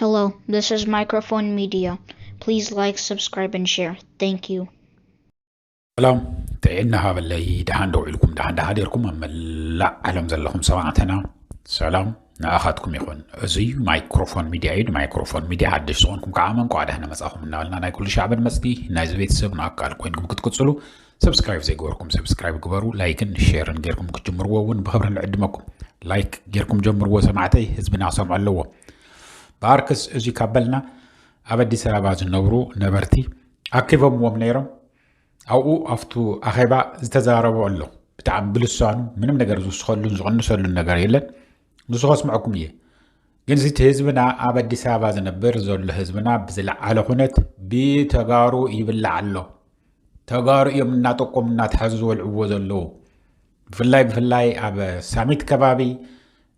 Hello, this is Microphone Media. Please like, subscribe, and share. Thank you. سلام تعينا هذا اللي دهان دوعلكم دهان دهاديركم أما لا علم زلهم سماعتنا سلام نأخذكم يخون زي مايكروفون ميديا عيد مايكروفون ميديا حدش صونكم كعامن قاعد هنا مساهم نالنا ناي كل شعب المسدي نايز بيت سبنا أقال كوينكم كتكتسلوا سبسكرايب زي جوركم سبسكرايب جبروا لايكن شيرن غيركم كتجمروا ون بخبرن عدمكم لايك غيركم جمروا سمعتي حزبنا سمع اللو باركس زي كابلنا أبدي سراباز النورو نبرتي أكيفهم ومنيرم أو أفتو أخيبا زتزاربو الله بتاع بلسانو منم نجار زوسخلون زغنسلون النجار يلا زوسخاس معكم يه جنزيت هزبنا أبدي ساباز نبر زول هزبنا بزلع على خنت بتجارو يبلع الله تجارو يوم ناتقم ناتحزو العوز الله بفلاي أب ساميت كبابي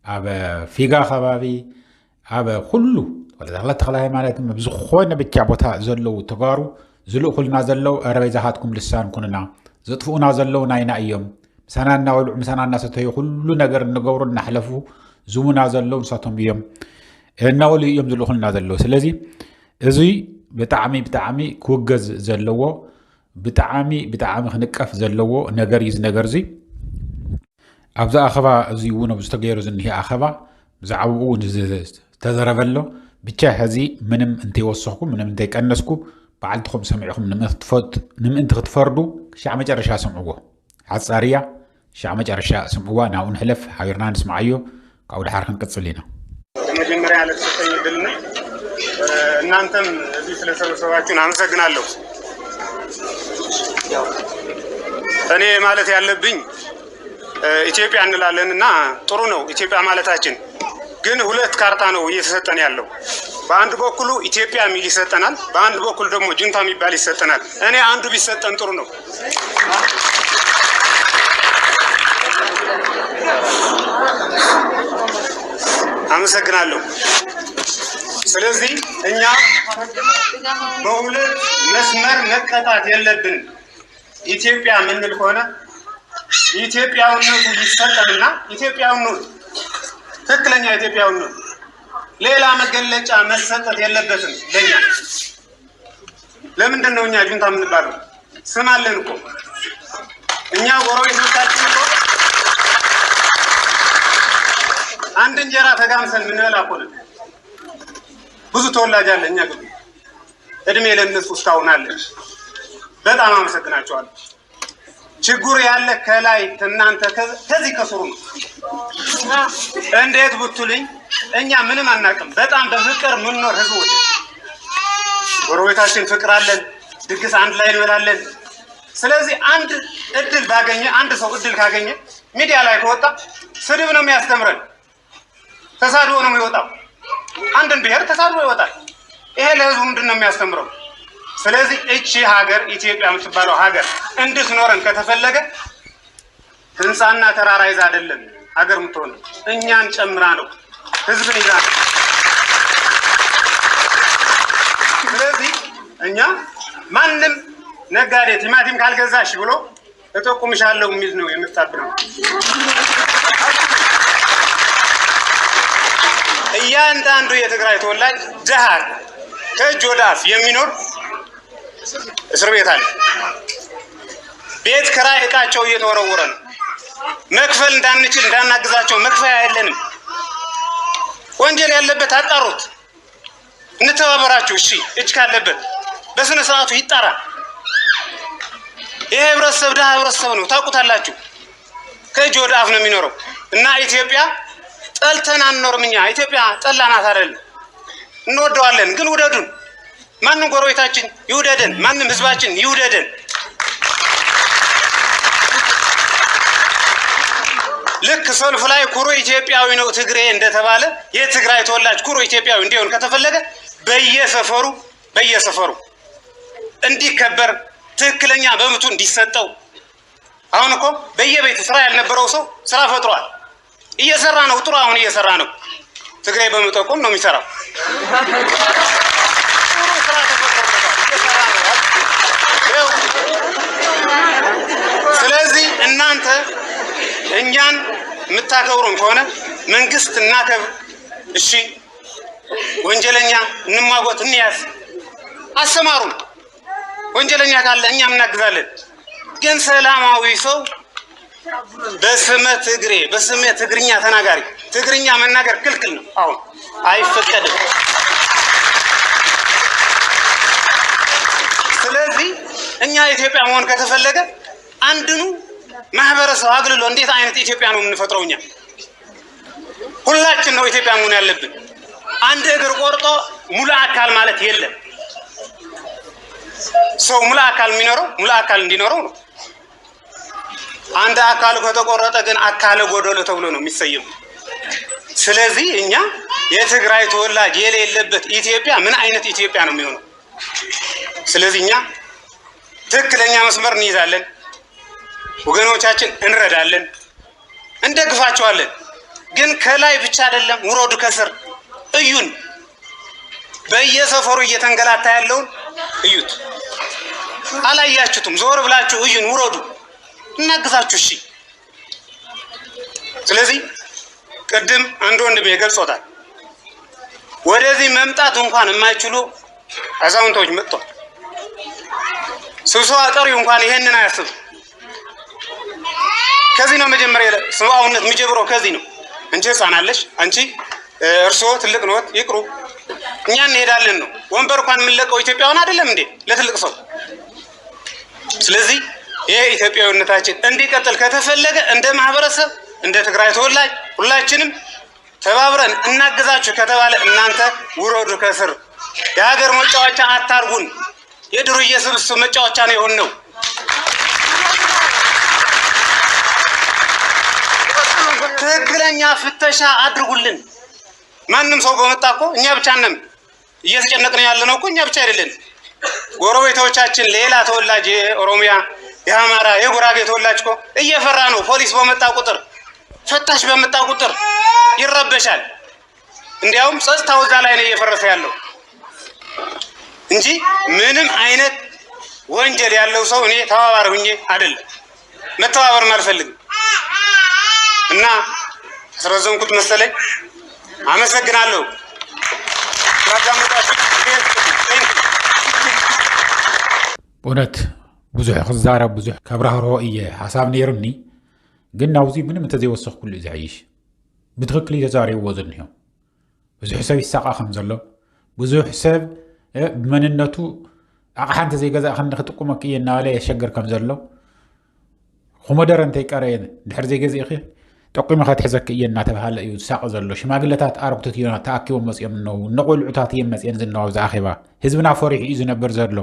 أب فيجا خبابي أب كله ولا دخلت تخلاه مالتهم بزخونا بتجابتها زلوا تجارو زلو خلنا زلو أربيزهاتكم لسان كنا زطفونا زلو ناينا أيام مسانا ولو مسانا ستهي كل نجر نجور نحلفو زومنا زلو ساتهم بيوم ناولي يوم زلو خلنا زلو سلازي إزي بتعامي كوجز زلو بتعامي خنكف زلو نجريز نجرزي أبزا أخبا زيونا بستغيرز إنهي أخبا زعوو تزرفلو بتشهزي منم انتي وصحكم منم انتي كأنسكو بعدكم سمعكم نم انت تفردوا شع مجرشا سمعوه عصاريا شع مجرشا سمعوه ناون حلف حيرنا نسمعيو قاول حركن قصلينا መጀመሪያ ያለ ተሰጠኝ ድልና እናንተም እዚህ ስለሰበሰባችሁን አመሰግናለሁ። እኔ ማለት ያለብኝ ኢትዮጵያ እንላለንና ጥሩ ነው ኢትዮጵያ ማለታችን ግን ሁለት ካርታ ነው እየተሰጠን ያለው በአንድ በኩል ኢትዮጵያ ሚል ይሰጠናል በአንድ በኩል ደግሞ ጁንታ የሚባል ይሰጠናል እኔ አንዱ ቢሰጠን ጥሩ ነው አመሰግናለሁ ስለዚህ እኛ በሁለት መስመር መቀጣት የለብን ኢትዮጵያ ምንል ሆነ ኢትዮጵያውነቱ ይሰጠንና ኢትዮጵያውነቱ ትክክለኛ ኢትዮጵያውነቱ ሌላ መገለጫ መሰጠት የለበትም ለኛ ለምንድን ነው እኛ ጁንታ የምንባለው ስም አለን እኮ እኛ ጎረቤቶቻችን እኮ አንድ እንጀራ ተጋምሰን ምንበላ እኮ ነን ብዙ ተወላጅ አለ እኛ ግቢ እድሜ ለነሱ እስካሁን አለ በጣም አመሰግናቸዋለሁ ችግሩ ያለ ከላይ እናንተ ከዚህ ከስሩ ነው እንዴት ብትሉኝ እኛ ምንም አናቅም በጣም በፍቅር ምንኖር ህዝቦች ጎረቤታችን ፍቅር አለን ድግስ አንድ ላይ እንበላለን ስለዚህ አንድ እድል ባገኘ አንድ ሰው እድል ካገኘ ሚዲያ ላይ ከወጣ ስድብ ነው የሚያስተምረን ተሳድቦ ነው የሚወጣው አንድን ብሔር ተሳድቦ ይወጣል ይሄ ለህዝቡ ምንድነው የሚያስተምረው ስለዚህ እቺ ሀገር ኢትዮጵያ የምትባለው ሀገር እንድትኖረን ከተፈለገ ህንጻና ተራራ ይዛ አይደለም ሀገር ምትሆነ እኛን ጨምራ ነው ህዝብን ይዛ ስለዚህ እኛ ማንንም ነጋዴ ቲማቲም ካልገዛሽ ብሎ እጠቁምሻለሁ የሚል ነው የምታብረው እያንዳንዱ የትግራይ ተወላጅ ጃሃር ከእጅ ወደ አፍ የሚኖር እስር ቤት አለ ቤት ክራይ እቃቸው እየተወረወረ ነው መክፈል እንዳንችል እንዳናግዛቸው መክፈያ የለንም ወንጀል ያለበት አጣሩት እንተባበራችሁ እሺ እጅ ካለበት በስነ ስርዓቱ ይጣራ ይሄ ህብረተሰብ ደሃ ህብረተሰብ ነው ታውቁታላችሁ ከእጅ ወደ አፍ ነው የሚኖረው እና ኢትዮጵያ ጠልተን አንኖርም እኛ ኢትዮጵያ ጠላናት አይደል እንወደዋለን ግን ውደዱን ማንንም ጎረቤታችን ይውደደን ማንንም ህዝባችን ይውደደን ልክ ሰልፍ ላይ ኩሩ ኢትዮጵያዊ ነው ትግሬ እንደተባለ የትግራይ ተወላጅ ኩሩ ኢትዮጵያዊ እንዲሆን ከተፈለገ በየሰፈሩ እንዲከበር ትክክለኛ በመብቱ እንዲሰጠው አሁን እኮ በየቤቱ ስራ ያልነበረው ሰው ስራ ፈጥሯል እየሰራ ነው ጥሩ አሁን እየሰራ ነው ትግሬ በመጠቆም ነው የሚሰራው ስለዚህ እናንተ እኛን ምታከብሩን ከሆነ መንግስት እናከብር እሺ ወንጀለኛ እንማጎት እንያዝ አሰማሩ ወንጀለኛ ካለ እኛም እናግዛለን ግን ሰላማዊ ሰው በስመ ትግርኛ ተናጋሪ ትግርኛ መናገር ክልክል ነው አሁን አይፈቀድም ስለዚህ እኛ ኢትዮጵያ መሆን ከተፈለገ አንድኑ ማህበረሰብ አግልሎ እንዴት አይነት ኢትዮጵያ ነው የምንፈጥረው እኛ ሁላችን ነው ኢትዮጵያ መሆን ያለብን አንድ እግር ቆርጦ ሙሉ አካል ማለት የለም ሰው ሙሉ አካል የሚኖረው ሙሉ አካል እንዲኖረው ነው አንድ አካል ከተቆረጠ ግን አካለ ጎደሎ ተብሎ ነው የሚሰየው ስለዚህ እኛ የትግራይ ተወላጅ የሌለበት ኢትዮጵያ ምን አይነት ኢትዮጵያ ነው የሚሆነው ስለዚህ እኛ ትክክለኛ መስመር እንይዛለን ወገኖቻችን እንረዳለን እንደግፋቸዋለን ግን ከላይ ብቻ አይደለም ውረዱ ከስር እዩን በየሰፈሩ እየተንገላታ ያለውን እዩት አላያችሁትም ዞር ብላችሁ እዩን ውረዱ እናግዛችሁ እሺ ስለዚህ ቀደም አንድ ወንድም ይገልጾታል ወደዚህ መምጣት እንኳን የማይችሉ አዛውንቶች መጥተዋል ስብሰባ ጠሪው እንኳን ይሄንን አያስብ ከዚህ ነው መጀመሪያ ሰውአውነት የሚጀምረው ከዚህ ነው እንጂ ህፃናለሽ አንቺ እርሶ ትልቅ ነው ይቅሩ እኛ እንሄዳለን ነው ወንበር እንኳን የምንለቀው ኢትዮጵያውን አይደለም እንዴ ለትልቅ ሰው ስለዚህ ይሄ ኢትዮጵያዊነታችን እንዲቀጥል ከተፈለገ እንደ ማህበረሰብ እንደ ትግራይ ተወላጅ ሁላችንም ተባብረን እናግዛችሁ ከተባለ እናንተ ውረዱ ከስር የሀገር መጫወቻ አታርጉን የድሩዬ ስብስብ መጫወቻ ነው የሆነው ትክክለኛ ፍተሻ አድርጉልን ማንንም ሰው በመጣኮ እኛ ብቻ ነን እየተጨነቅን ያለነው እኮ እኛ ብቻ አይደለን ጎረቤቶቻችን ሌላ ተወላጅ ኦሮሚያ የአማራ የጉራጌ ተወላጅ እኮ እየፈራ ነው ፖሊስ በመጣ ቁጥር ፈታሽ በመጣ ቁጥር ይረበሻል እንዲያውም ጸጥታው እዛ ላይ ነው እየፈረሰ ያለው እንጂ ምንም አይነት ወንጀል ያለው ሰው እኔ ተባባሪ ሆኜ አይደለም መተባበር ማልፈልግም እና አስረዘምኩት መሰለኝ አመሰግናለሁ እውነት ብዙሕ ክዛረብ ብዙሕ ከብራህርሆ እየ ሓሳብ ነይሩኒ ግን ናብዚ ምንም እንተዘይወስኽ ኩሉ እዩ ዝሕይሽ ብትክክል ተዛሪብዎ ዝኒሆ ብዙሕ ሰብ ይሳቃ ከም ዘሎ ብዙሕ ሰብ ብመንነቱ ኣቕሓ እንተዘይገዛእ ክጥቁመክ እየ እናበለ የሸግር ከም ዘሎ ኮሞደረ እንተይቀረየ ድሕር ዘይገዚእኺ ጠቂመ ክትሕዘክ እየ እናተባሃለ እዩ ዝሳቅ ዘሎ ሽማግለታት ኣረጉቶት እዮም ተኣኪቦም መፅኦም እነው ንቆልዑታት እዮም መፅአን ዝነበሩ ኣብዚ ኣኼባ ህዝብና ፈሪሑ እዩ ዝነብር ዘሎ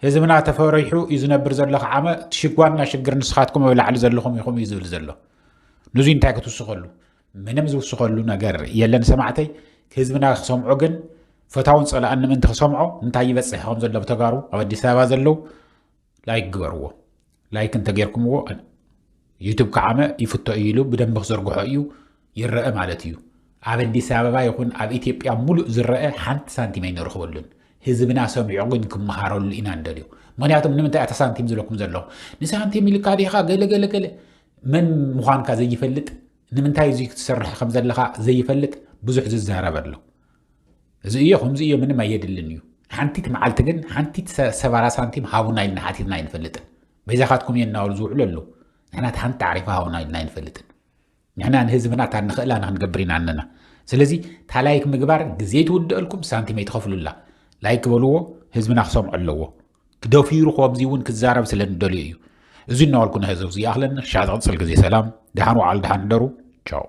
ህዝብና ተፈሪሑ እዩ ዝነብር ዘሎ ከዓመ ትሽጓና ሽግር ንስኻትኩም ኣብ ላዕሊ ዘለኹም ኢኹም እዩ ዝብል ዘሎ ንዙ እንታይ ክትውስኸሉ ምንም ዝውስኸሉ ነገር የለን ሰማዕተይ ህዝብና ክሰምዖ ግን ፈታውን ፀላእን ምእንቲ ክሰምዖ እንታይ ይበፅሕ ከም ዘሎ ብተጋሩ ኣብ ኣዲስ ኣበባ ዘለው ላይክ ግበርዎ ላይክ እንተጌርኩምዎ ዩቱብ ከዓመ ይፍቶ ኢሉ ብደንብ ክዘርግሖ እዩ ይረአ ማለት እዩ ኣብ ኣዲስ ኣበባ ይኹን ኣብ ኢትዮጵያ ሙሉእ ዝረአ ሓንቲ ሳንቲም ኣይንረኽበሉን ህዝብና ሰሚዑ ግን ክመሃረሉ ኢና እንደልዩ ምክንያቱም ንምንታይ ኣታ ሳንቲም ዝለኩም ዘለኹ ንሳንቲም ኢልካ ዲኻ ገለገለገለ መን ምዃንካ ዘይፈልጥ ንምንታይ እዚ ክትሰርሕ ከም ዘለኻ ዘይፈልጥ ብዙሕ ዝዛረብ ኣሎ እዚ እዮ ከምዚ እዮ ምንም ኣየድልን እዩ ሓንቲት መዓልቲ ግን ሓንቲት ሰባራ ሳንቲም ሃቡና ኢልና ሓቲትና ኣይንፈልጥን በይዛኻትኩም እየ እናበሉ ዝውዕሉ ኣለዉ ንሕና ሓንቲ ዓሪፋ ሃቡና ኢልና ኣይንፈልጥን ንሕና ንህዝብና እታ ንኽእላ ንክንገብር ኢና ኣለና ስለዚ እታ ላይክ ምግባር ግዜ ትውድአልኩም ሳንቲም ኣይትኸፍሉላ ላይክ በልዎ ህዝብና ክሰምዖ ኣለዎ ክደፊሩ ከምዚ እውን ክዛረብ ስለ ንደልዩ እዩ እዚ እናበልኩ ንህዘብ እዚ ኣኽለኒ ሻዕ ዝቕፅል ግዜ ሰላም ድሓን ዋዕል ድሓን ደሩ ቻው